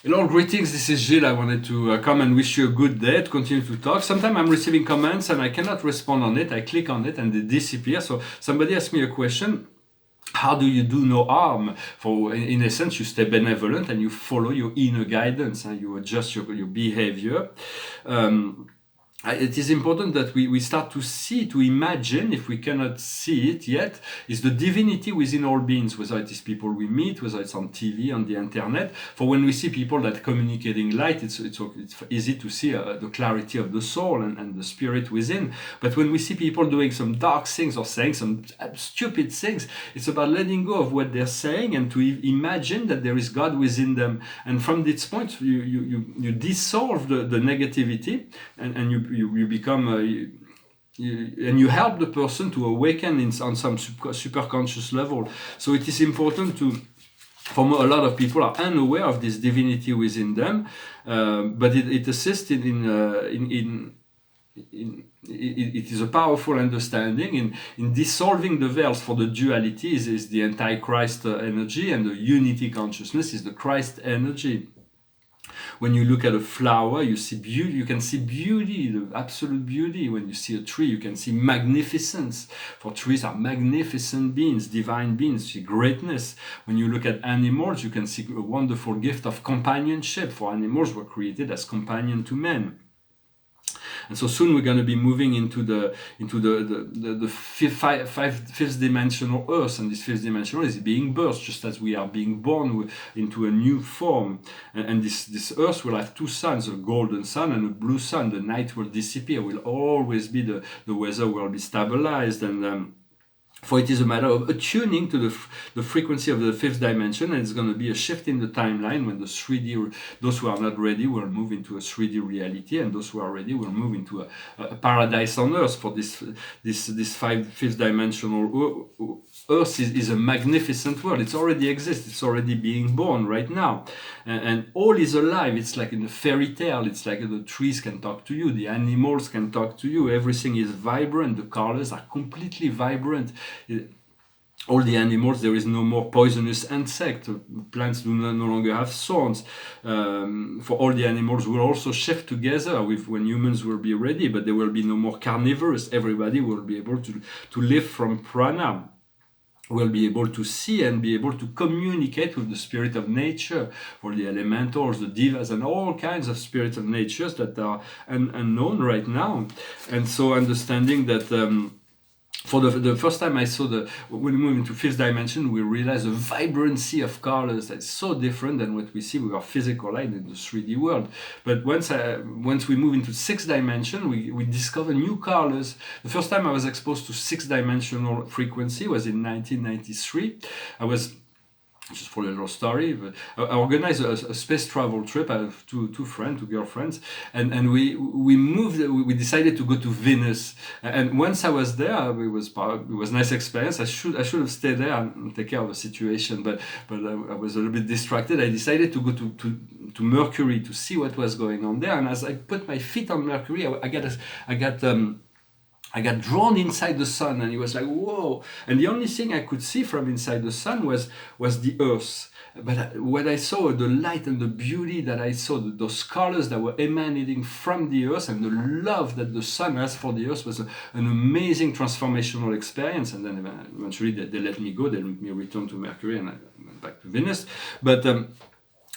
Hello, greetings. This is Gilles. I wanted to come and wish you a good day, to continue to talk. Sometimes I'm receiving comments and I cannot respond on it. I click on it and they disappear. So somebody asked me a question. How do you do no harm? For in essence, you stay benevolent and you follow your inner guidance and you adjust your behavior. Um, it is important that we start to see, to imagine, if we cannot see it yet, is the divinity within all beings, whether it is people we meet, whether it's on TV, on the internet. For when we see people that communicating light, it's easy to see the clarity of the soul and the spirit within. But when we see people doing some dark things or saying some stupid things, it's about letting go of what they're saying and to imagine that there is God within them. And from this point, you dissolve the negativity and you become and you help the person to awaken on some super conscious level. So it is important to, for a lot of people are unaware of this divinity within them, but it assists it is a powerful understanding in dissolving the veils. For the duality is the antichrist energy, and the unity consciousness is the Christ energy. When you look at a flower, you see beauty. You can see beauty, the absolute beauty. When you see a tree, you can see magnificence. For trees are magnificent beings, divine beings. You see greatness. When you look at animals, you can see a wonderful gift of companionship. For animals were created as companion to men. And so soon we're going to be moving into the fifth dimensional Earth, and this fifth dimensional is being birthed, just as we are being born into a new form. And this Earth will have two suns, a golden sun and a blue sun. The night will disappear. Will always be the weather will be stabilized, and for it is a matter of attuning to the frequency of the fifth dimension, and it's going to be a shift in the timeline when the 3D, those who are not ready will move into a 3D reality, and those who are ready will move into a paradise on Earth. For this fifth dimensional Earth is a magnificent world. It already exists. It's already being born right now, and all is alive. It's like in a fairy tale. It's like the trees can talk to you, the animals can talk to you. Everything is vibrant. The colors are completely vibrant. All the animals, there is no more poisonous insect. Plants do no longer have thorns. For all the animals will also shift together when humans will be ready, but there will be no more carnivores. Everybody will be able to live from prana. Will be able to see and be able to communicate with the spirit of nature, for the elementals, the devas, and all kinds of spirits of nature that are unknown right now. And so understanding that for the first time I saw when we move into fifth dimension, we realize the vibrancy of colors that's so different than what we see with our physical light in the 3D world. But once we move into sixth dimension, we discover new colors. The first time I was exposed to sixth dimensional frequency was in 1993. I was, just for a little story, but I organized a space travel trip. I have two girlfriends, and we decided to go to Venus. And once I was there, it was a nice experience. I should have stayed there and take care of the situation, but I was a little bit distracted. I decided to go to Mercury to see what was going on there. And as I put my feet on Mercury, I got drawn inside the sun, and it was like, whoa. And the only thing I could see from inside the sun was the earth. But what I saw, the light and the beauty that I saw, those colors that were emanating from the earth, and the love that the sun has for the earth, was an amazing transformational experience. And then eventually they let me go. They let me return to Mercury, and I went back to Venus. But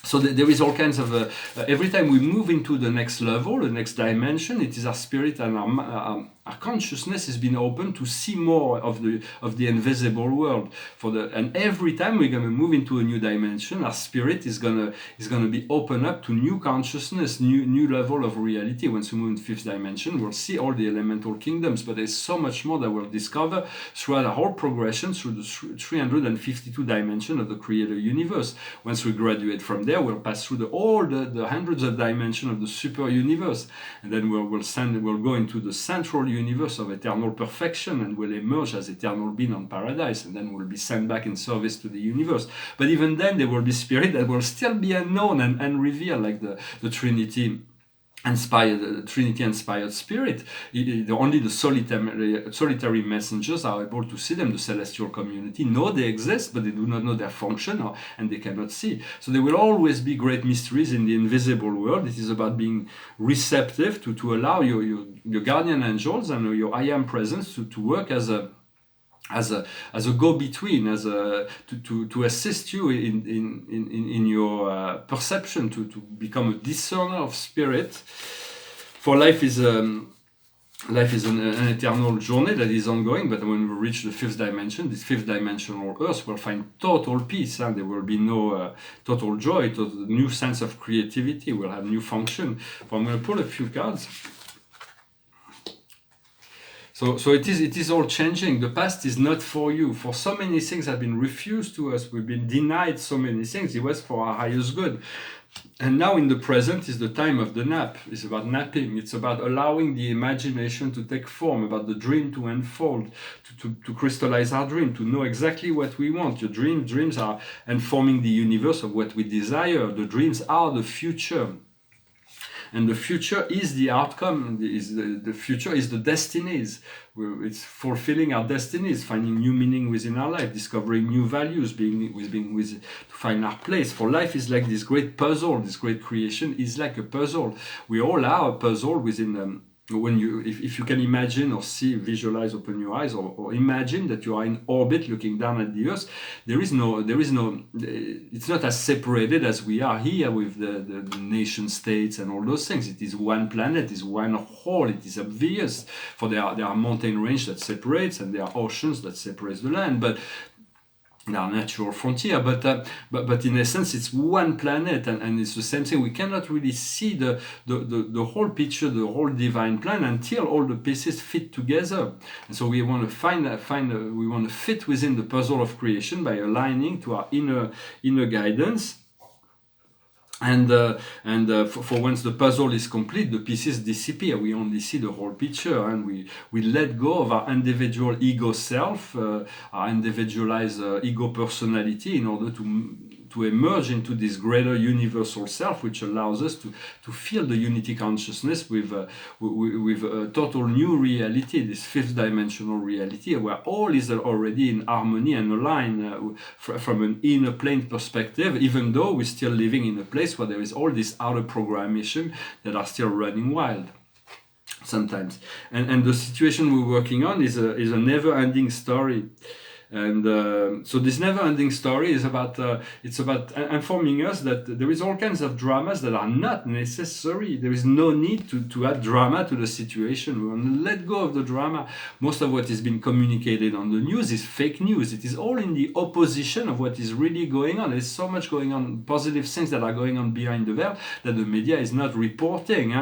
so there is all kinds of every time we move into the next level, the next dimension, it is our spirit and our consciousness has been open to see more of the invisible world. And every time we're going to move into a new dimension, our spirit is gonna be open up to new consciousness, new level of reality. Once we move into fifth dimension, we'll see all the elemental kingdoms, but there's so much more that we'll discover throughout our whole progression through the 352 dimensions of the creator universe. Once we graduate from there, we'll pass through all the hundreds of dimensions of the super universe, and then we'll go into the central universe of eternal perfection, and will emerge as eternal being on paradise, and then we'll be sent back in service to the universe. But even then, there will be spirit that will still be unknown and unrevealed, like the Trinity inspired Trinity inspired spirit. Only the solitary messengers are able to see them. The celestial community know they exist, but they do not know their function, and they cannot see. So there will always be great mysteries in the invisible world. It is about being receptive to allow your guardian angels and your I am presence to work as a go-between, to assist you in your perception, to become a discerner of spirit. For life is an eternal journey that is ongoing, but when we reach the fifth dimension, this fifth dimensional earth will find total peace, and there will be no total joy, new sense of creativity, will have new function. So I'm going to pull a few cards. So it is all changing. The past is not for you. For so many things have been refused to us. We've been denied so many things. It was for our highest good. And now in the present is the time of the nap. It's about napping. It's about allowing the imagination to take form, about the dream to unfold, to crystallize our dream, to know exactly what we want. Your dreams are informing the universe of what we desire. The dreams are the future. And the future is the outcome, the future is the destinies. It's fulfilling our destinies, finding new meaning within our life, discovering new values, to find our place. For life is like this great puzzle, this great creation is like a puzzle. We all are a puzzle within if you can imagine or see, visualize, open your eyes, or imagine that you are in orbit looking down at the earth, it's not as separated as we are here with the nation states and all those things. It is one planet, it is one whole, it is obvious. For there are mountain range that separates, and there are oceans that separates the land, but our natural frontier, but in essence it's one planet, and it's the same thing. We cannot really see the whole picture, the whole divine plan, until all the pieces fit together. And so we want to we want to fit within the puzzle of creation by aligning to our inner guidance. And for once the puzzle is complete, the pieces disappear. We only see the whole picture, and we let go of our individual ego self, our individualized ego personality, in order to emerge into this greater universal self, which allows us to feel the unity consciousness with a total new reality, this fifth dimensional reality, where all is already in harmony and aligned from an inner plane perspective, even though we're still living in a place where there is all this outer programmation that are still running wild sometimes. And the situation we're working on is a never-ending story. And so this never-ending story is about informing us that there is all kinds of dramas that are not necessary. There is no need to add drama to the situation. We want to let go of the drama. Most of what is being communicated on the news is fake news. It is all in the opposition of what is really going on. There's so much going on, positive things that are going on behind the veil that the media is not reporting.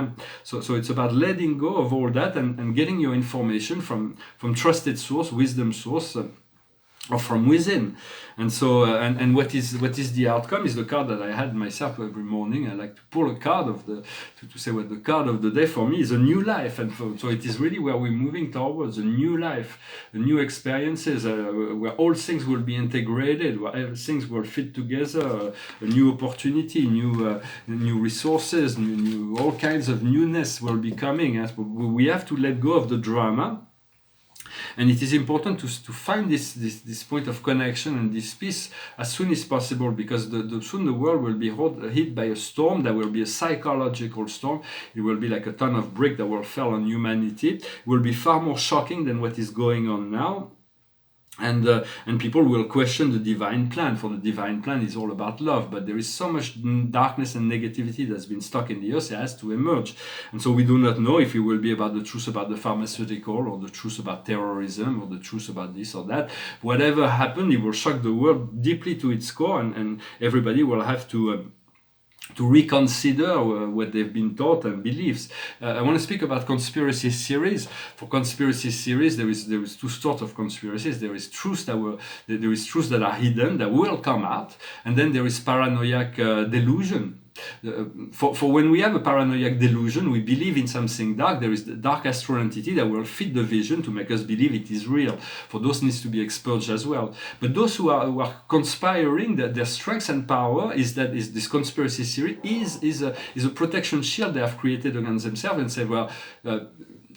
So it's about letting go of all that and getting your information from trusted source, wisdom source, or from within. And so and what is the outcome is the card that I had myself every morning. I like to pull a card to say what the card of the day for me is: a new life. And so it is really where we're moving towards a new life, the new experiences, where all things will be integrated, where things will fit together, a new opportunity, new resources, new all kinds of newness will be coming. We have to let go of the drama. And it is important to find this point of connection and this peace as soon as possible, because soon the world will be hit by a storm that will be a psychological storm. It will be like a ton of brick that will fall on humanity. It will be far more shocking than what is going on now. And people will question the divine plan, for the divine plan is all about love, but there is so much darkness and negativity that's been stuck in the earth. It has to emerge. And so we do not know if it will be about the truth about the pharmaceutical, or the truth about terrorism, or the truth about this or that. Whatever happened, it will shock the world deeply to its core, and everybody will have to reconsider what they've been taught and beliefs. I want to speak about conspiracy theories. For conspiracy theories, there is two sorts of conspiracies. There is truths that are hidden, that will come out, and then there is paranoiac delusion. for when we have a paranoid delusion, we believe in something dark. There is the dark astral entity that will fit the vision to make us believe it is real. For those needs to be expurged as well. But those who are conspiring, their strength and power is this conspiracy theory is a protection shield they have created against themselves, and say, well,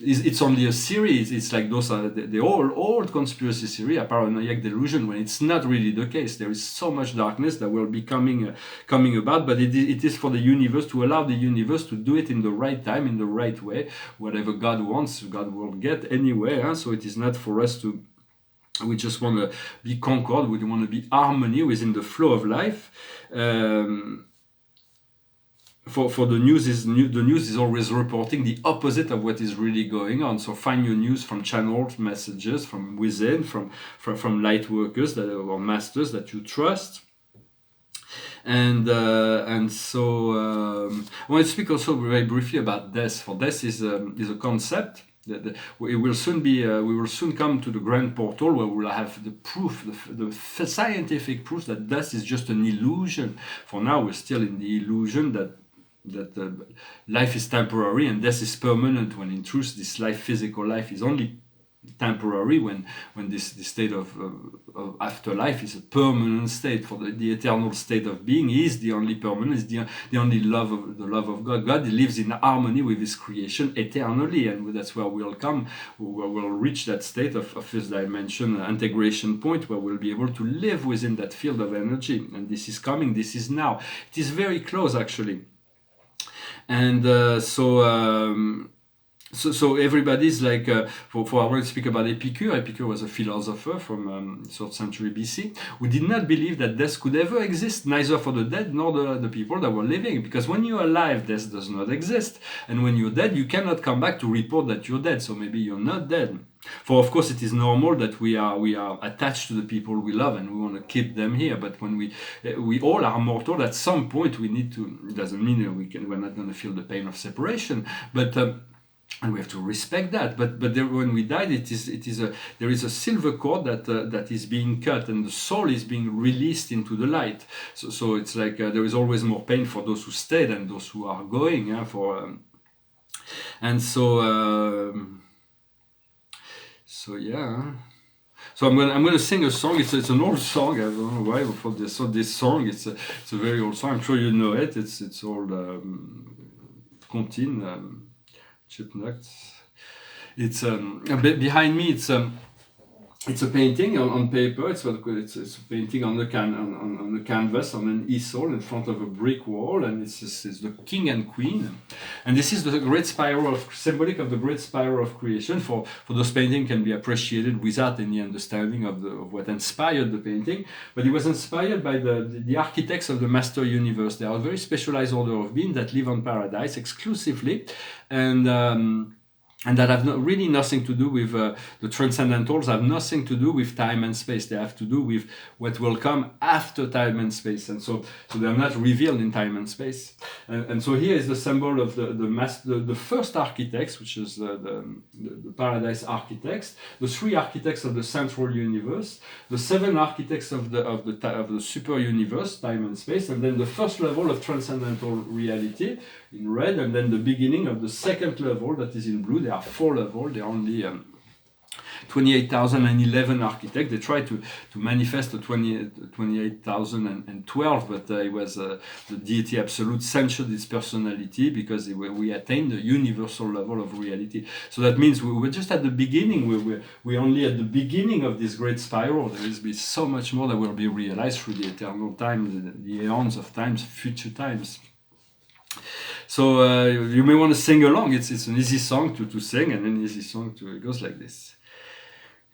it's only a series. It's like those are the old conspiracy theory, a paranoid delusion, when it's not really the case. There is so much darkness that will be coming about, but it is for the universe, to allow the universe to do it in the right time, in the right way. Whatever God wants, God will get anyway. So it is not for us to. We just want to be concord. We want to be harmony within the flow of life. For the news the news is always reporting the opposite of what is really going on. So find your news from channeled messages from within, from light workers or masters that you trust. And so I want to speak also very briefly about death. For death is a concept. We will soon come to the grand portal where we'll have the proof, the scientific proof that death is just an illusion. For now, we're still in the illusion that life is temporary and death is permanent, when in truth this physical life is only temporary, when this state of afterlife is a permanent state. For the eternal state of being is the only permanent, is the only love of God. God lives in harmony with his creation eternally, and that's where we'll reach that state of fifth dimension integration point, where we'll be able to live within that field of energy. And this is coming, this is now, it is very close actually. And so everybody's like, for I want to speak about Epicure. Epicure was a philosopher from 3rd century BC, who did not believe that death could ever exist, neither for the dead nor the people that were living. Because when you're alive, death does not exist. And when you're dead, you cannot come back to report that you're dead. So maybe you're not dead. For of course it is normal that we are attached to the people we love and we want to keep them here. But when we all are mortal, at some point we need to. It doesn't mean we're not going to feel the pain of separation, but. And we have to respect that, but when we died, there is a silver cord that is being cut, and the soul is being released into the light. So it's like there is always more pain for those who stay than those who are going. And so yeah. So I'm gonna sing a song. It's an old song. I don't know why. For this song, it's a very old song. I'm sure you know it. It's old. Contine. Chipnuts. It's behind me. It's a painting on paper. It's a painting on the canvas on an easel in front of a brick wall, and it's the king and queen, and this is the great spiral symbolic of the great spiral of creation. For those painting can be appreciated without any understanding of what inspired the painting, but it was inspired by the architects of the master universe. They are a very specialized order of beings that live on paradise exclusively, and that have really nothing to do with the transcendentals, have nothing to do with time and space. They have to do with what will come after time and space, and so they are not revealed in time and space. And so here is the symbol of the first architects, which is the paradise architects, the 3 architects of the central universe, the 7 architects of the super universe, time and space, and then the first level of transcendental reality in red, and then the beginning of the second level that is in blue. There are 4 levels. There are only 28,011 architects. They tried to manifest the 28,012, but it was the deity absolute censured its personality, because we attained the universal level of reality. So that means we're just at the beginning. We're only at the beginning of this great spiral. There will be so much more that will be realized through the eternal time, the eons of times, future times. So you may want to sing along. It's an easy song to sing, and an easy song it goes like this.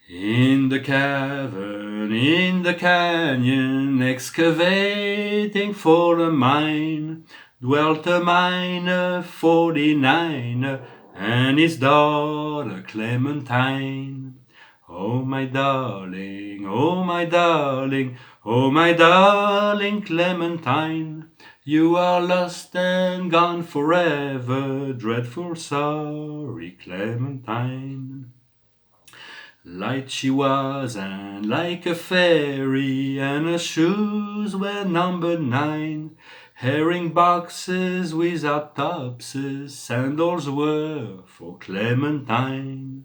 In the cavern, in the canyon, excavating for a mine, dwelt a miner 49er and his daughter Clementine. Oh my darling, oh my darling, oh my darling Clementine, you are lost and gone forever, dreadful sorry Clementine. Light she was and like a fairy, and her shoes were numbered 9. Herring boxes without topses, sandals were for Clementine.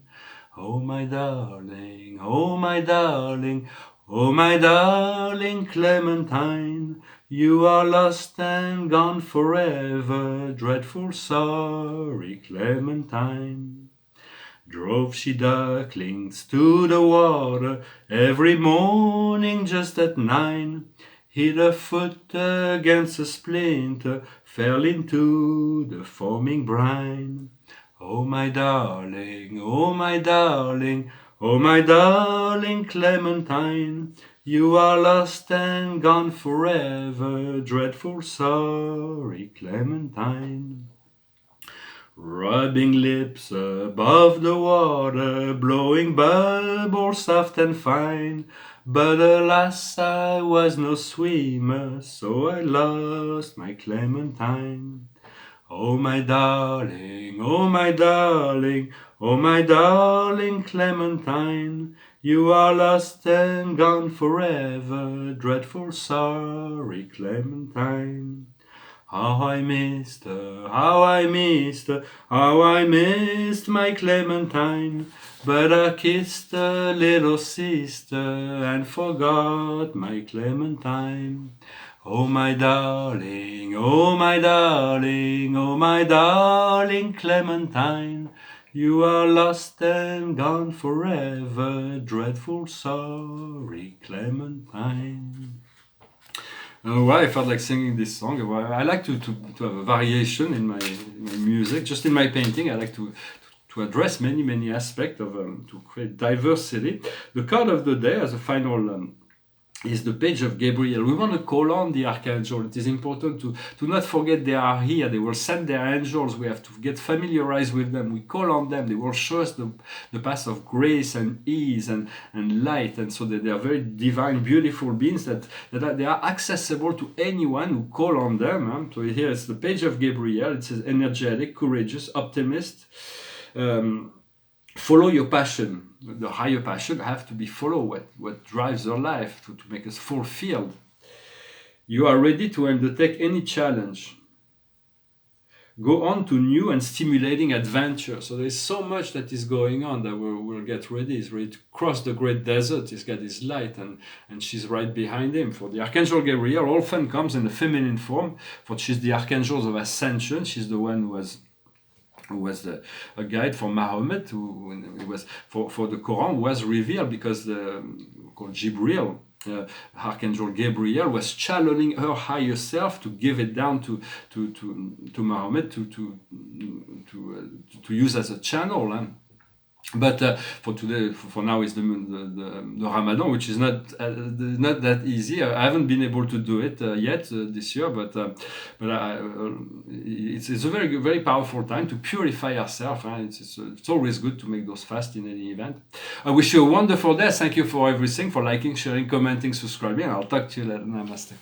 Oh my darling, oh my darling, oh my darling Clementine, you are lost and gone forever, dreadful sorry Clementine. Drove she ducklings to the water every morning just at 9. Hit a foot against a splinter, fell into the foaming brine. Oh my darling, oh my darling, oh my darling Clementine, you are lost and gone forever, dreadful sorry Clementine. Rubbing lips above the water, blowing bubbles soft and fine. But alas, I was no swimmer, so I lost my Clementine. Oh my darling, oh my darling, oh my darling Clementine, you are lost and gone forever, dreadful sorry Clementine. How I missed her, how I missed her, how I missed my Clementine. But I kissed her little sister and forgot my Clementine. Oh my darling, oh my darling, oh my darling Clementine, you are lost and gone forever, dreadful sorry Clementine. Why I felt like singing this song. Well, I like to have a variation in my music. Just in my painting, I like to address many aspects of to create diversity. The card of the day as a final is the page of Gabriel. We want to call on the archangel. It is important to not forget they are here. They will send their angels. We have to get familiarized with them. We call on them. They will show us the path of grace and ease and light. And so they are very divine, beautiful beings that they are accessible to anyone who call on them. So here it's the page of Gabriel. It says energetic, courageous, optimist. Follow your passion. The higher passion have to be follow what drives your life to make us fulfilled. You are ready to undertake any challenge. Go on to new and stimulating adventure. So there's so much that is going on that we'll get ready. He's ready to cross the great desert. He's got his light and she's right behind him. For the Archangel Gabriel often comes in the feminine form, for she's the Archangel of Ascension. She's the one who was a guide for Mahomet, who was for the Quran was revealed because called Jibril, Archangel Gabriel was channeling her higher self to give it down to Mahomet to use as a channel. But for today, for now, is the Ramadan, which is not that easy. I haven't been able to do it yet this year, but it's a very powerful time to purify ourselves. It's always good to make those fasts in any event. I wish you a wonderful day. Thank you for everything, for liking, sharing, commenting, subscribing. I'll talk to you later. Namaste.